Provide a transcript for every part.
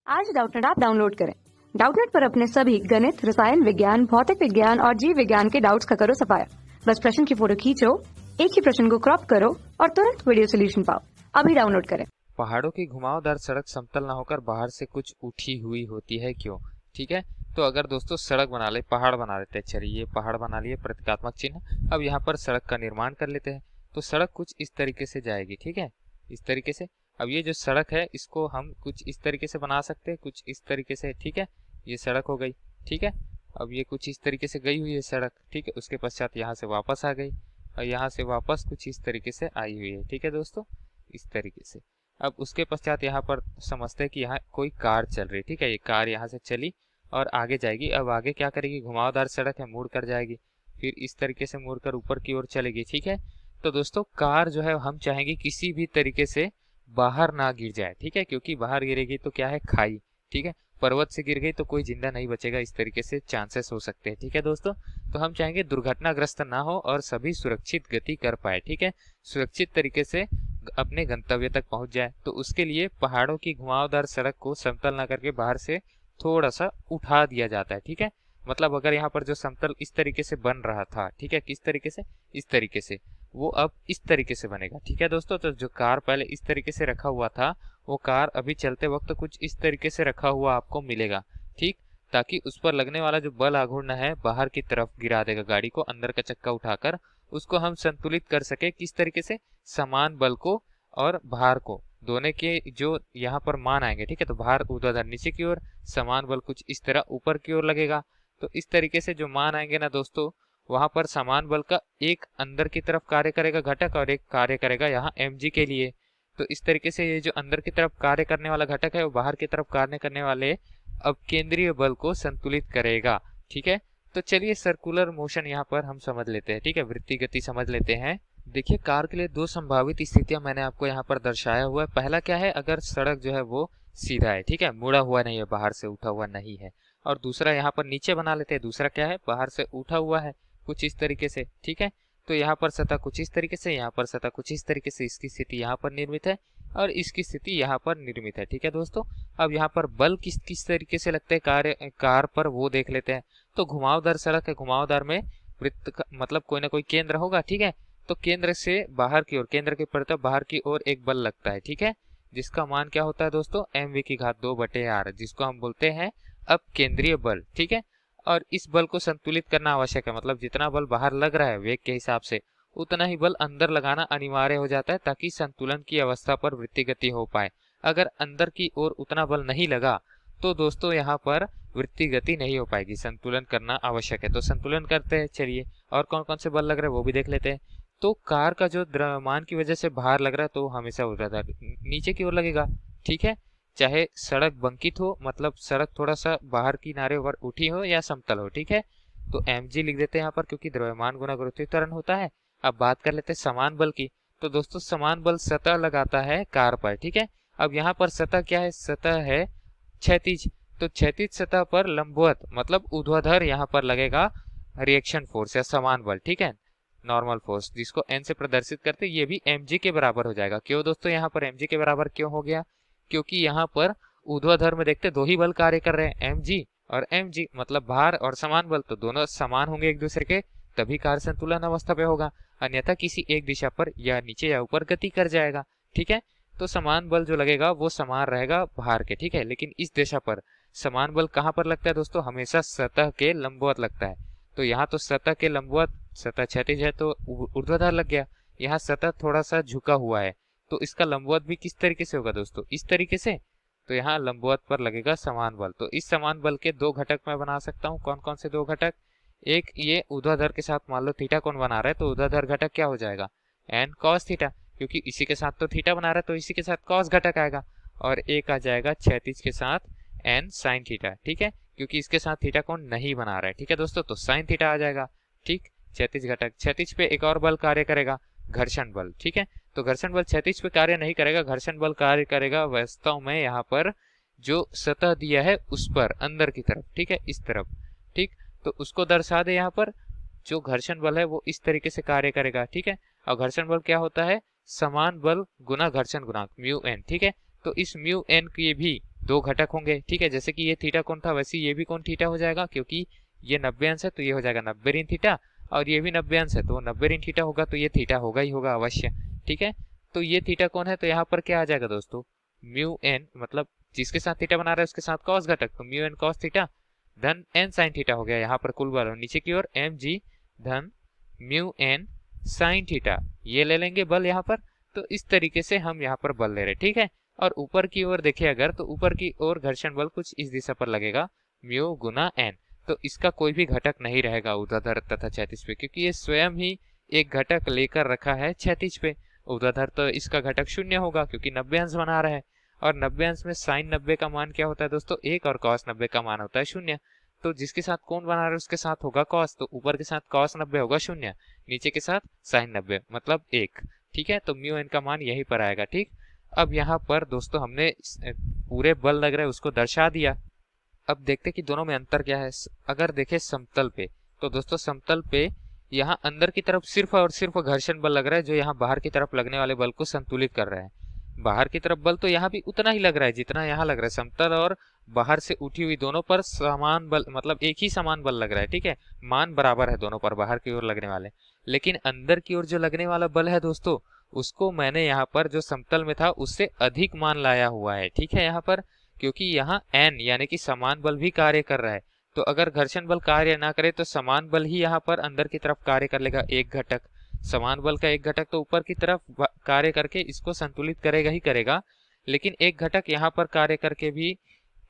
आज Doubtnut app download करें। Doubtnut पर अपने सभी गणित, रसायन विज्ञान, भौतिक विज्ञान और जीव विज्ञान के डाउट्स का करो सफाया। बस प्रश्न की फोटो खींचो, एक ही प्रश्न को क्रॉप करो और तुरंत वीडियो सोल्यूशन पाओ। अभी डाउनलोड करें। पहाड़ों की घुमावदार सड़क समतल ना होकर बाहर से कुछ उठी हुई होती है, क्यों? ठीक है, तो अगर दोस्तों सड़क बना ले, पहाड़ बना लेते हैं। चलिए, ये पहाड़ बना लिए, प्रतीकात्मक चिन्ह। अब यहाँ पर सड़क का निर्माण कर लेते हैं। तो सड़क कुछ इस तरीके से जाएगी, ठीक है, इस तरीके से। अब ये जो सड़क है इसको हम कुछ इस तरीके से बना सकते हैं, कुछ इस तरीके से, ठीक है। ये सड़क हो गई, ठीक है। अब ये कुछ इस तरीके से गई हुई है सड़क, ठीक है। उसके पश्चात यहाँ से वापस आ गई और यहाँ से वापस कुछ इस तरीके से आई हुई है, ठीक है दोस्तों, इस तरीके से। अब उसके पश्चात यहाँ पर समझते हैं कि यहाँ कोई कार चल रही है, ठीक है। ये कार यहाँ से चली और आगे जाएगी। अब आगे क्या करेगी, घुमावदार सड़क है, मुड़ कर जाएगी, फिर इस तरीके से मुड़ कर ऊपर की ओर चलेगी, ठीक है। तो दोस्तों कार जो है हम चाहेंगे किसी भी तरीके से बाहर ना गिर जाए, ठीक है, क्योंकि बाहर गिरेगी तो क्या है, खाई, ठीक है। पर्वत से गिर गई तो कोई जिंदा नहीं बचेगा, इस तरीके से चांसेस हो सकते हैं, ठीक है दोस्तों। तो हम चाहेंगे दुर्घटनाग्रस्त ना हो और सभी सुरक्षित गति कर पाए, ठीक है, सुरक्षित तरीके से अपने गंतव्य तक पहुंच जाए। तो उसके लिए पहाड़ों की घुमावदार सड़क को समतल ना करके बाहर से थोड़ा सा उठा दिया जाता है, ठीक है। मतलब अगर यहाँ पर जो समतल इस तरीके से बन रहा था, ठीक है, किस तरीके से, इस तरीके से, वो अब इस तरीके से बनेगा, ठीक है दोस्तों। तो जो कार पहले इस तरीके से रखा हुआ था, वो कार अभी चलते वक्त कुछ इस तरीके से रखा हुआ आपको मिलेगा, ठीक, ताकि उस पर लगने वाला जो बल आघूर्ण है बाहर की तरफ गिरा देगा गाड़ी को, अंदर का चक्का उठाकर उसको हम संतुलित कर सके। किस तरीके से, समान बल को और भार को, दोनों के जो यहाँ पर मान आएंगे, ठीक है। तो भार ऊर्ध्वाधर नीचे की ओर, समान बल कुछ इस तरह ऊपर की ओर लगेगा। तो इस तरीके से जो मान आएंगे ना दोस्तों, वहां पर समान बल का एक अंदर की तरफ कार्य करेगा घटक और एक कार्य करेगा यहाँ mg के लिए। तो इस तरीके से ये जो अंदर की तरफ कार्य करने वाला घटक है वो बाहर की तरफ कार्य करने वाले अब केंद्रीय बल को संतुलित करेगा, ठीक है। तो चलिए सर्कुलर मोशन यहाँ पर हम समझ लेते हैं, ठीक है, वृत्तीय गति समझ लेते हैं। देखिए, कार के लिए दो संभावित स्थितियां मैंने आपको यहाँ पर दर्शाया हुआ है। पहला क्या है, अगर सड़क जो है वो सीधा है, ठीक है, मुड़ा हुआ नहीं है, बाहर से उठा हुआ नहीं है। और दूसरा यहाँ पर नीचे बना लेते हैं, दूसरा क्या है, बाहर से उठा हुआ है कुछ इस तरीके से, ठीक है। तो यहाँ पर सतह कुछ इस तरीके से, यहाँ पर सतह कुछ इस तरीके से, इसकी स्थिति यहाँ पर निर्मित है और इसकी स्थिति यहाँ पर निर्मित है, ठीक है दोस्तों। अब यहाँ पर बल किस किस तरीके से लगते हैं कार पर, वो देख लेते हैं। तो घुमावदार सड़क है, घुमावदार में वृत्त मतलब कोई ना कोई केंद्र होगा, ठीक है। तो केंद्र से बाहर की ओर, केंद्र के प्रति बाहर की ओर एक बल लगता है, ठीक है, जिसका मान क्या होता है दोस्तों, mv/2/r, जिसको हम बोलते हैं अब केंद्रीय बल, ठीक है। और इस बल को संतुलित करना आवश्यक है, मतलब जितना बल बाहर लग रहा है वेग के हिसाब से, उतना ही बल अंदर लगाना अनिवार्य हो जाता है, ताकि संतुलन की अवस्था पर वृत्तीय गति हो पाए। अगर अंदर की ओर उतना बल नहीं लगा तो दोस्तों यहाँ पर वृत्तीय गति नहीं हो पाएगी, संतुलन करना आवश्यक है। तो संतुलन करते हैं, चलिए, और कौन कौन से बल लग रहे हैं वो भी देख लेते हैं। तो कार का जो द्रव्यमान की वजह से भार लग रहा है तो हमेशा ऊर्ध्वाधर नीचे की ओर लगेगा, ठीक है, चाहे सड़क बंकित हो, मतलब सड़क थोड़ा सा बाहर किनारे पर उठी हो या समतल हो, ठीक है। तो mg लिख देते हैं यहाँ पर, क्योंकि द्रव्यमान गुना गुरुत्वीय त्वरण होता है। अब बात कर लेते हैं समान बल की। तो दोस्तों समान बल सतह लगाता है कार पर, ठीक है। अब यहाँ पर सतह क्या है, सतह है क्षैतिज। तो क्षैतिज सतह पर लंबवत मतलब ऊर्ध्वाधर यहाँ पर लगेगा रिएक्शन फोर्स या समान बल, ठीक है, नॉर्मल फोर्स, जिसको n से प्रदर्शित करते, ये भी mg के बराबर हो जाएगा। क्यों दोस्तों, यहाँ पर mg के बराबर क्यों हो गया, क्योंकि यहाँ पर ऊर्ध्वाधर में देखते दो ही बल कार्य कर रहे हैं, mg और mg, मतलब भार और समान बल, तो दोनों समान होंगे एक दूसरे के, तभी कार संतुलन अवस्था पे होगा, अन्यथा किसी एक दिशा पर या नीचे या ऊपर गति कर जाएगा, ठीक है। तो समान बल जो लगेगा वो समान रहेगा भार के, ठीक है, लेकिन इस दिशा पर समान बल कहाँ पर लगता है दोस्तों, हमेशा सतह के लंबवत लगता है। तो यहाँ तो सतह के लंबवत, सतह क्षैतिज है तो ऊर्ध्वाधर लग गया, यहाँ सतह थोड़ा सा झुका हुआ है, तो इसका लंबवत भी किस तरीके से होगा दोस्तों, इस तरीके से। तो यहाँ लंबवत पर लगेगा समान बल। तो इस समान बल के दो घटक मैं बना सकता हूँ, कौन कौन से दो घटक, एक ये ऊर्ध्वाधर के साथ मान लो थीटा कोण बना रहा है, तो ऊर्ध्वाधर घटक क्या हो जाएगा, n cos थीटा, क्योंकि इसी के साथ तो थीटा बना रहा है तो इसी के साथ cos घटक आएगा। और एक आ जाएगा क्षैतिज के साथ n sin थीटा, ठीक है, क्योंकि इसके साथ थीटा कोण नहीं बना रहा है, ठीक है दोस्तों, तो sin थीटा आ जाएगा, ठीक। क्षैतिज घटक, क्षैतिज पे एक और बल कार्य करेगा, घर्षण बल, ठीक है। तो घर्षण बल क्षैतिज पे कार्य नहीं करेगा, घर्षण बल कार्य करेगा वास्तव में यहाँ पर जो सतह दिया है उस पर अंदर की तरफ, ठीक है, इस तरफ, ठीक। तो उसको दर्शा दे, यहाँ पर जो घर्षण बल है वो इस तरीके से कार्य करेगा, ठीक है। और घर्षण बल क्या होता है, समान बल गुना घर्षण गुणांक म्यू एन, ठीक है। तो इस म्यू एन की भी दो घटक होंगे, ठीक है। जैसे कि ये थीटा कोण था, वैसे ये भी कोण थीटा हो जाएगा, क्योंकि ये 90 अंश है तो ये हो जाएगा 90 ऋण थीटा, और ये भी 90 अंश है तो 90 ऋण थीटा होगा, तो ये थीटा होगा ही होगा अवश्य, ठीक है। तो ये थीटा कोण है, तो यहाँ पर क्या आ जाएगा दोस्तों, म्यू एन, मतलब जिसके साथ थीटा बना रहा है उसके साथ कॉस घटक, तो म्यू एन कॉस थीटा धन एन साइन थीटा हो गया। यहाँ पर कुल बल नीचे की ओर एम जी धन म्यू एन साइन थीटा, ये ले लेंगे बल यहाँ पर। तो इस तरीके से हम यहाँ पर बल ले रहे, ठीक है। और ऊपर की ओर देखिए अगर, तो ऊपर की ओर घर्षण बल कुछ इस दिशा पर लगेगा, म्यू गुना एन। तो इसका कोई भी घटक नहीं रहेगा ऊर्ध्वाधर तथा क्षैतिज पे, क्योंकि ये स्वयं ही एक घटक लेकर रखा है क्षैतिज पे। ऊर्ध्वाधर तो इसका घटक शून्य होगा, क्योंकि 90 अंश बना रहा है, और 90 अंश में साइन 90 का मान क्या होता है दोस्तों, 1, और कॉस 90 का मान होता है 0। तो जिसके साथ कोण बना रहा है उसके साथ होगा कॉस, तो ऊपर के साथ कॉस 90 होगा 0, नीचे के साथ साइन 90 मतलब 1, ठीक है। तो म्यू एन का मान यहीं पर आएगा, ठीक। अब यहाँ पर दोस्तों हमने पूरे बल लग रहे हैं उसको दर्शा दिया। अब देखते कि दोनों में अंतर क्या है। अगर देखें समतल पे, तो दोस्तों समतल पे यहाँ अंदर की तरफ सिर्फ और सिर्फ घर्षण बल लग रहा है, जो यहाँ बाहर की तरफ लगने वाले बल को संतुलित कर रहा है। बाहर की तरफ बल तो यहाँ भी उतना ही लग रहा है जितना यहाँ लग रहा है। समतल और बाहर से उठी हुई दोनों पर समान बल, मतलब एक ही समान बल लग रहा है, ठीक है। मान बराबर है दोनों पर, बाहर की ओर लगने वाले। लेकिन अंदर की ओर जो लगने वाला बल है दोस्तों, उसको मैंने यहाँ पर जो समतल में था उससे अधिक मान लाया हुआ है, ठीक है। यहाँ पर क्योंकि यहाँ एन यानी कि समान बल भी कार्य कर रहा है, तो अगर घर्षण बल कार्य ना करे तो समान बल ही यहाँ पर अंदर की तरफ कार्य कर लेगा। एक घटक, समान बल का एक घटक तो ऊपर की तरफ कार्य करके इसको संतुलित करेगा ही करेगा, लेकिन एक घटक यहाँ पर कार्य करके भी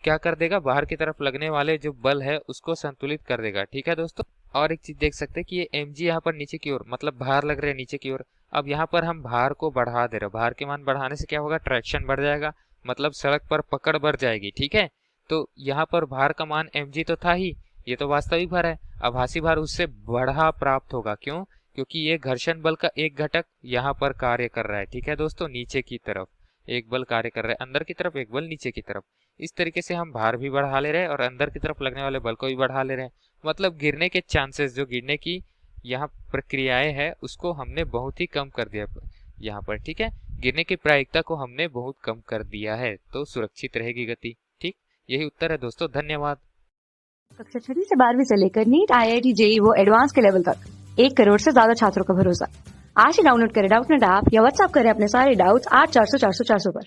क्या कर देगा, बाहर की तरफ लगने वाले जो बल है उसको संतुलित कर देगा, ठीक है दोस्तों। और एक चीज देख सकते हैं कि ये mg यहाँ पर नीचे की ओर, मतलब भार लग रहे हैं नीचे की ओर। अब यहाँ पर हम भार को बढ़ा दे रहे हैं, भार के मान बढ़ाने से क्या होगा, ट्रैक्शन बढ़ जाएगा, मतलब सड़क पर पकड़ बढ़ जाएगी, ठीक है। तो यहाँ पर भार का मान mg तो था ही, ये तो वास्तविक भार है, आभासी भार उससे बढ़ा प्राप्त होगा। क्यों, क्योंकि ये घर्षण बल का एक घटक यहाँ पर कार्य कर रहा है, ठीक है दोस्तों। नीचे की तरफ एक बल कार्य कर रहा है, अंदर की तरफ एक बल नीचे की तरफ। इस तरीके से हम भार भी बढ़ा ले रहे हैं और अंदर की तरफ लगने वाले बल को भी बढ़ा ले रहे हैं, मतलब गिरने के चांसेस, जो गिरने की यहाँ प्रक्रियाएं है उसको हमने बहुत ही कम कर दिया यहाँ पर, ठीक है। गिरने की प्रायिकता को हमने बहुत कम कर दिया है, तो सुरक्षित रहेगी गति, ठीक। यही उत्तर है दोस्तों, धन्यवाद। कक्षा 6 से 12वीं से लेकर नीट, IIT, JEE वो एडवांस के लेवल तक 1 करोड़ से ज्यादा छात्रों का भरोसा। आज ही डाउनलोड करें डाउटनेट ऐप या व्हाट्सएप करें अपने सारे डाउट्स 8400 400 400 पर।